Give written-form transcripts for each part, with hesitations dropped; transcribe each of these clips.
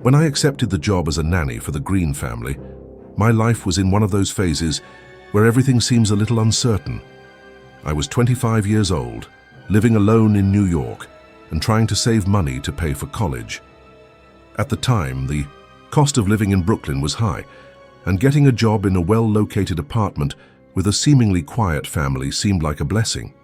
When I accepted the job as a nanny for the Green family, my life was in one of those phases where everything seems a little uncertain. I was 25 years old, living alone in New York, and trying to save money to pay for college. At the time, the cost of living in Brooklyn was high, and getting a job in a well-located apartment with a seemingly quiet family seemed like a blessing.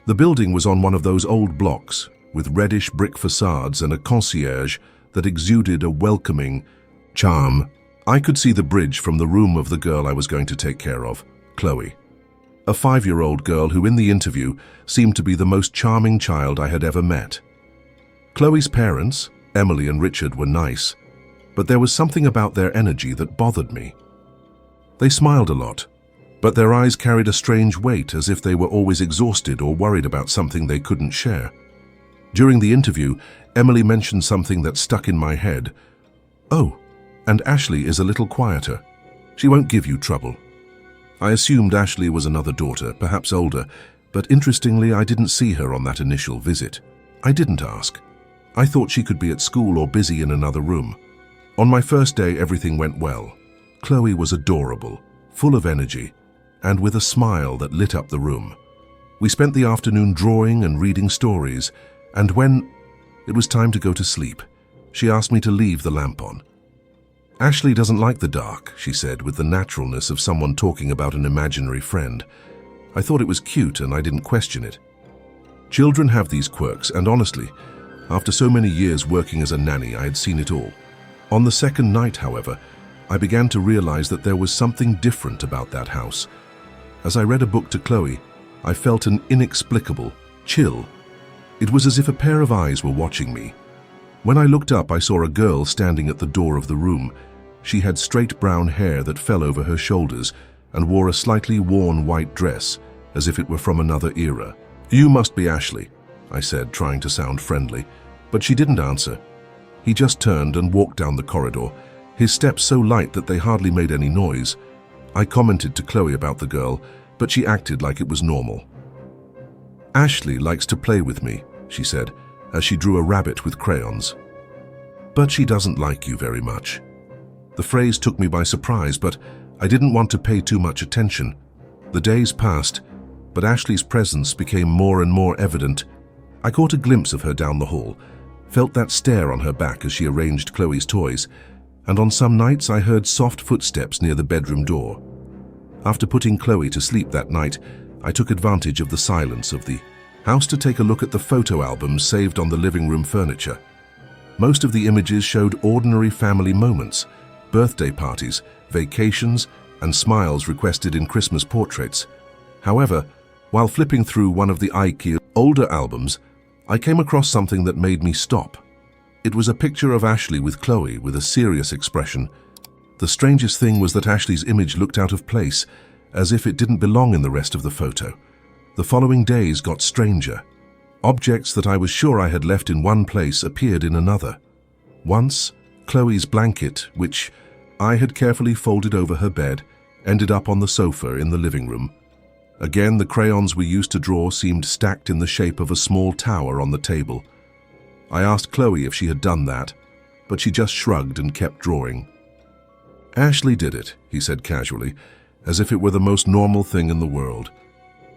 The building was on one of those old blocks, with reddish brick facades and a concierge that exuded a welcoming charm. I could see the bridge from the room of the girl I was going to take care of, Chloe. A 5-year-old girl who in the interview seemed to be the most charming child I had ever met. Chloe's parents, Emily and Richard, were nice, but there was something about their energy that bothered me. They smiled a lot, but their eyes carried a strange weight, as if they were always exhausted or worried about something they couldn't share. During the interview, Emily mentioned something that stuck in my head. "Oh, and Ashley is a little quieter. She won't give you trouble." I assumed Ashley was another daughter, perhaps older, but interestingly, I didn't see her on that initial visit. I didn't ask. I thought she could be at school or busy in another room. On my first day, everything went well. Chloe was adorable, full of energy, and with a smile that lit up the room. We spent the afternoon drawing and reading stories, and when it was time to go to sleep, she asked me to leave the lamp on. "Ashley doesn't like the dark," she said, with the naturalness of someone talking about an imaginary friend. I thought it was cute, and I didn't question it. Children have these quirks, and honestly, after so many years working as a nanny, I had seen it all. On the second night, however, I began to realize that there was something different about that house. As I read a book to Chloe, I felt an inexplicable chill. It was as if a pair of eyes were watching me. When I looked up, I saw a girl standing at the door of the room. She had straight brown hair that fell over her shoulders and wore a slightly worn white dress, as if it were from another era. "You must be Ashley," I said, trying to sound friendly, but she didn't answer. He just turned and walked down the corridor, his steps so light that they hardly made any noise. I commented to Chloe about the girl, but she acted like it was normal. "Ashley likes to play with me," she said, as she drew a rabbit with crayons. "But she doesn't like you very much." The phrase took me by surprise, but I didn't want to pay too much attention. The days passed, but Ashley's presence became more and more evident. I caught a glimpse of her down the hall, felt that stare on her back as she arranged Chloe's toys, and on some nights I heard soft footsteps near the bedroom door. After putting Chloe to sleep that night, I took advantage of the silence of the house to take a look at the photo albums saved on the living room furniture. Most of the images showed ordinary family moments, birthday parties, vacations, and smiles requested in Christmas portraits. However, while flipping through one of the IKEA older albums, I came across something that made me stop. It was a picture of Ashley with Chloe with a serious expression. The strangest thing was that Ashley's image looked out of place, as if it didn't belong in the rest of the photo. The following days got stranger. Objects that I was sure I had left in one place appeared in another. Once, Chloe's blanket, which I had carefully folded over her bed, ended up on the sofa in the living room. Again, the crayons we used to draw seemed stacked in the shape of a small tower on the table. I asked Chloe if she had done that, but she just shrugged and kept drawing. "Ashley did it," he said casually, as if it were the most normal thing in the world.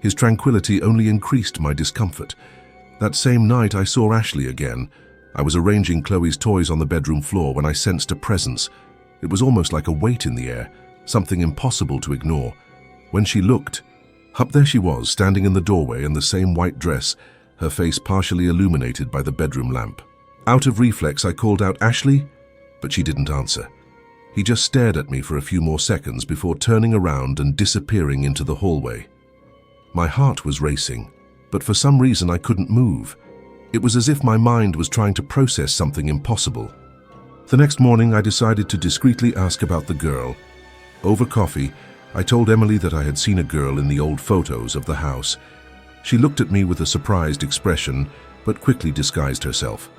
His tranquility only increased my discomfort. That same night I saw Ashley again. I was arranging Chloe's toys on the bedroom floor when I sensed a presence. It was almost like a weight in the air, something impossible to ignore. When she looked, up there she was, standing in the doorway in the same white dress, her face partially illuminated by the bedroom lamp. Out of reflex, I called out, "Ashley?" but she didn't answer. He just stared at me for a few more seconds before turning around and disappearing into the hallway. My heart was racing, but for some reason I couldn't move. It was as if my mind was trying to process something impossible. The next morning, I decided to discreetly ask about the girl. Over coffee, I told Emily that I had seen a girl in the old photos of the house. She looked at me with a surprised expression, but quickly disguised herself.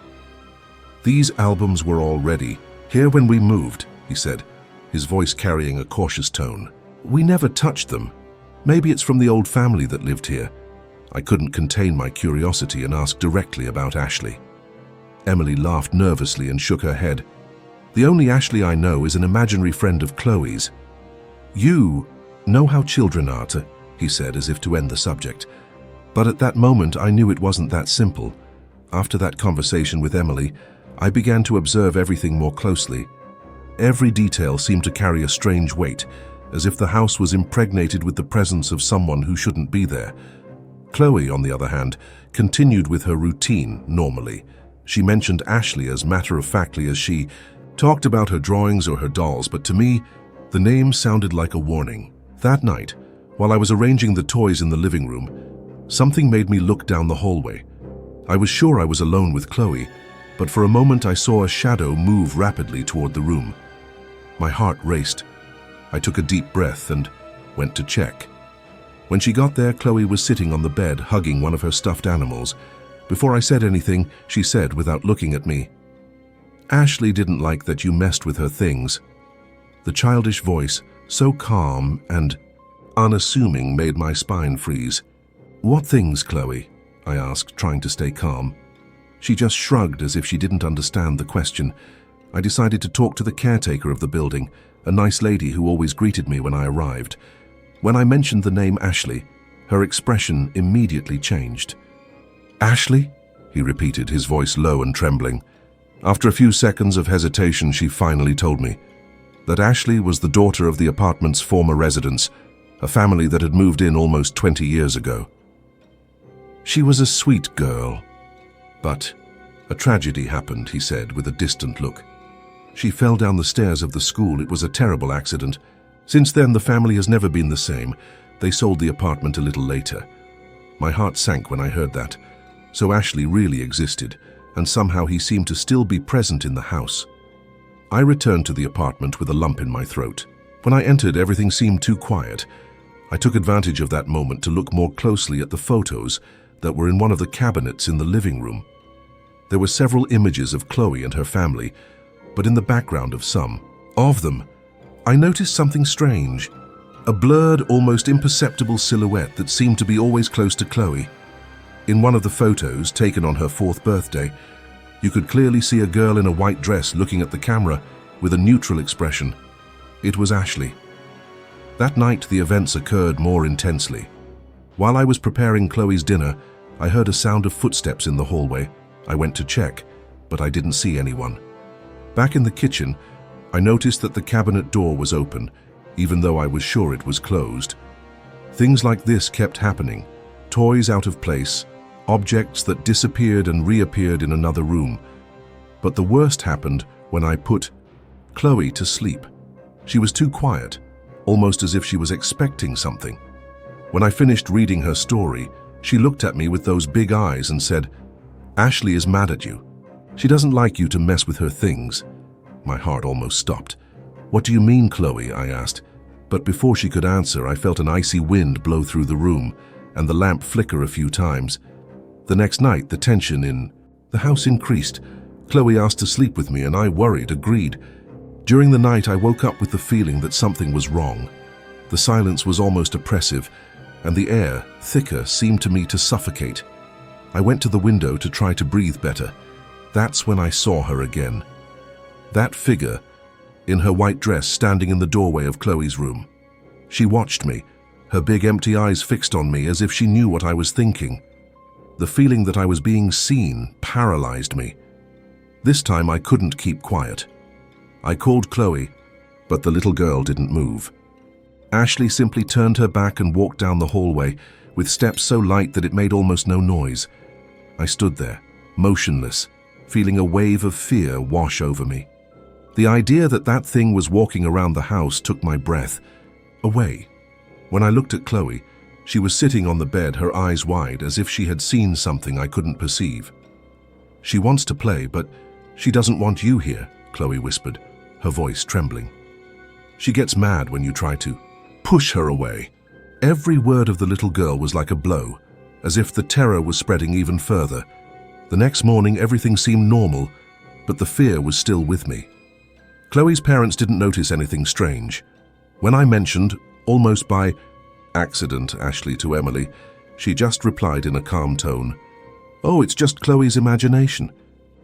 "These albums were all ready, here when we moved," he said, his voice carrying a cautious tone. "We never touched them. Maybe it's from the old family that lived here." I couldn't contain my curiosity and asked directly about Ashley. Emily laughed nervously and shook her head. "The only Ashley I know is an imaginary friend of Chloe's." "You know how children are," he said, as if to end the subject. But at that moment I knew it wasn't that simple. After that conversation with Emily, I began to observe everything more closely. Every detail seemed to carry a strange weight, as if the house was impregnated with the presence of someone who shouldn't be there. Chloe, on the other hand, continued with her routine normally. She mentioned Ashley as matter-of-factly as she talked about her drawings or her dolls, but to me, the name sounded like a warning. That night, while I was arranging the toys in the living room, something made me look down the hallway. I was sure I was alone with Chloe, but for a moment I saw a shadow move rapidly toward the room. My heart raced. I took a deep breath and went to check. When she got there, Chloe was sitting on the bed, hugging one of her stuffed animals. Before I said anything, she said, without looking at me, "Ashley didn't like that you messed with her things." The childish voice, so calm and unassuming, made my spine freeze. "What things, Chloe?" I asked, trying to stay calm. She just shrugged as if she didn't understand the question. I decided to talk to the caretaker of the building, a nice lady who always greeted me when I arrived. When I mentioned the name Ashley, her expression immediately changed. "Ashley?" he repeated, his voice low and trembling. After a few seconds of hesitation, she finally told me that Ashley was the daughter of the apartment's former residents, a family that had moved in almost 20 years ago. She was a sweet girl, but a tragedy happened, he said with a distant look. She fell down the stairs of the school. It was a terrible accident. Since then, the family has never been the same. They sold the apartment a little later. My heart sank when I heard that. So Ashley really existed, and somehow he seemed to still be present in the house. I returned to the apartment with a lump in my throat. When I entered, everything seemed too quiet. I took advantage of that moment to look more closely at the photos that were in one of the cabinets in the living room. There were several images of Chloe and her family, but in the background of some of them, I noticed something strange. A blurred, almost imperceptible silhouette that seemed to be always close to Chloe. In one of the photos, taken on her 4th birthday, you could clearly see a girl in a white dress looking at the camera with a neutral expression. It was Ashley. That night, the events occurred more intensely. While I was preparing Chloe's dinner, I heard a sound of footsteps in the hallway. I went to check, but I didn't see anyone. Back in the kitchen, I noticed that the cabinet door was open, even though I was sure it was closed. Things like this kept happening. Toys out of place, objects that disappeared and reappeared in another room. But the worst happened when I put Chloe to sleep. She was too quiet, almost as if she was expecting something. When I finished reading her story, she looked at me with those big eyes and said, "Ashley is mad at you. She doesn't like you to mess with her things." My heart almost stopped. "What do you mean, Chloe?" I asked. But before she could answer, I felt an icy wind blow through the room and the lamp flicker a few times. The next night, the tension in the house increased. Chloe asked to sleep with me, and I, worried, agreed. During the night, I woke up with the feeling that something was wrong. The silence was almost oppressive, and the air, thicker, seemed to me to suffocate. I went to the window to try to breathe better. That's when I saw her again. That figure, in her white dress, standing in the doorway of Chloe's room. She watched me, her big empty eyes fixed on me as if she knew what I was thinking. The feeling that I was being seen paralyzed me. This time I couldn't keep quiet. I called Chloe, but the little girl didn't move. Ashley simply turned her back and walked down the hallway, with steps so light that it made almost no noise. I stood there, motionless, feeling a wave of fear wash over me. The idea that that thing was walking around the house took my breath away. When I looked at Chloe, she was sitting on the bed, her eyes wide, as if she had seen something I couldn't perceive. "She wants to play, but she doesn't want you here," Chloe whispered, her voice trembling. "She gets mad when you try to push her away." Every word of the little girl was like a blow, as if the terror was spreading even further. The next morning, everything seemed normal, but the fear was still with me. Chloe's parents didn't notice anything strange. When I mentioned, almost by accident, Ashley to Emily, she just replied in a calm tone, "Oh, it's just Chloe's imagination."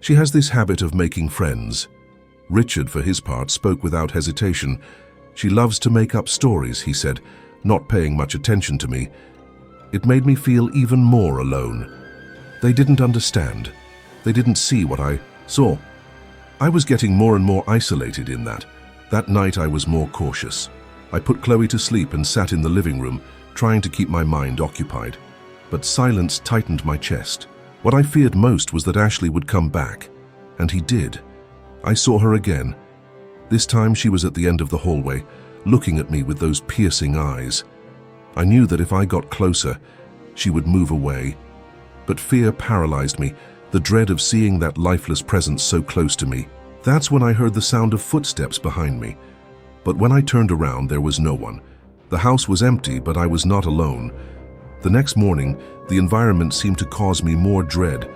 She has this habit of making friends. Richard, for his part, spoke without hesitation. She loves to make up stories, he said, not paying much attention to me. It made me feel even more alone. They didn't understand. They didn't see what I saw. I was getting more and more isolated in that. That night I was more cautious. I put Chloe to sleep and sat in the living room, trying to keep my mind occupied. But silence tightened my chest. What I feared most was that Ashley would come back. And he did. I saw her again. This time she was at the end of the hallway, looking at me with those piercing eyes. I knew that if I got closer, she would move away. But fear paralyzed me, the dread of seeing that lifeless presence so close to me. That's when I heard the sound of footsteps behind me. But when I turned around, there was no one. The house was empty, but I was not alone. The next morning, the environment seemed to cause me more dread.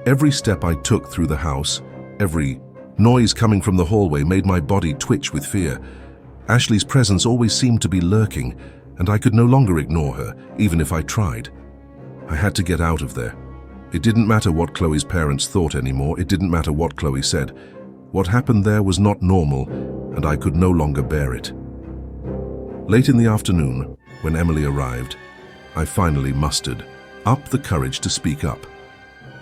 Every step I took through the house, every noise coming from the hallway made my body twitch with fear. Ashley's presence always seemed to be lurking, and I could no longer ignore her, even if I tried. I had to get out of there. It didn't matter what Chloe's parents thought anymore. It didn't matter what Chloe said. What happened there was not normal, and I could no longer bear it. Late in the afternoon, when Emily arrived, I finally mustered up the courage to speak up.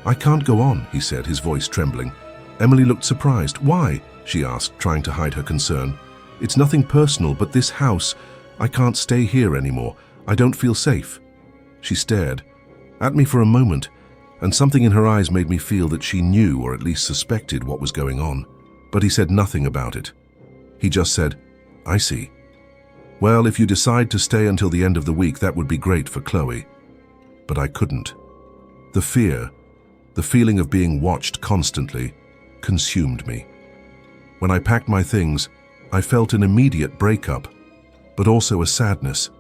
"I can't go on," he said, his voice trembling. Emily looked surprised. "Why?" she asked, trying to hide her concern. "It's nothing personal, but this house, I can't stay here anymore. I don't feel safe." She stared at me for a moment, and something in her eyes made me feel that she knew, or at least suspected, what was going on. But he said nothing about it. He just said, "I see. Well, if you decide to stay until the end of the week, that would be great for Chloe." But I couldn't. The fear, the feeling of being watched constantly, consumed me. When I packed my things, I felt an immediate breakup, but also a sadness.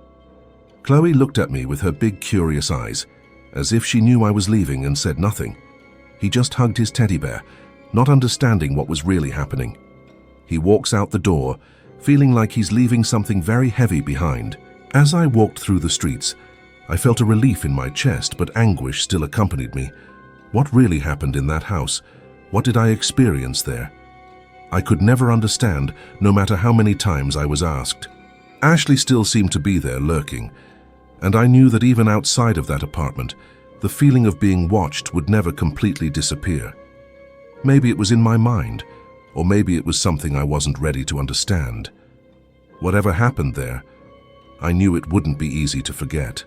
Chloe looked at me with her big, curious eyes, as if she knew I was leaving, and said nothing. He just hugged his teddy bear, not understanding what was really happening. He walks out the door, feeling like he's leaving something very heavy behind. As I walked through the streets, I felt a relief in my chest, but anguish still accompanied me. What really happened in that house? What did I experience there? I could never understand, no matter how many times I was asked. Ashley still seemed to be there, lurking, and I knew that even outside of that apartment, the feeling of being watched would never completely disappear. Maybe it was in my mind, or maybe it was something I wasn't ready to understand. Whatever happened there, I knew it wouldn't be easy to forget.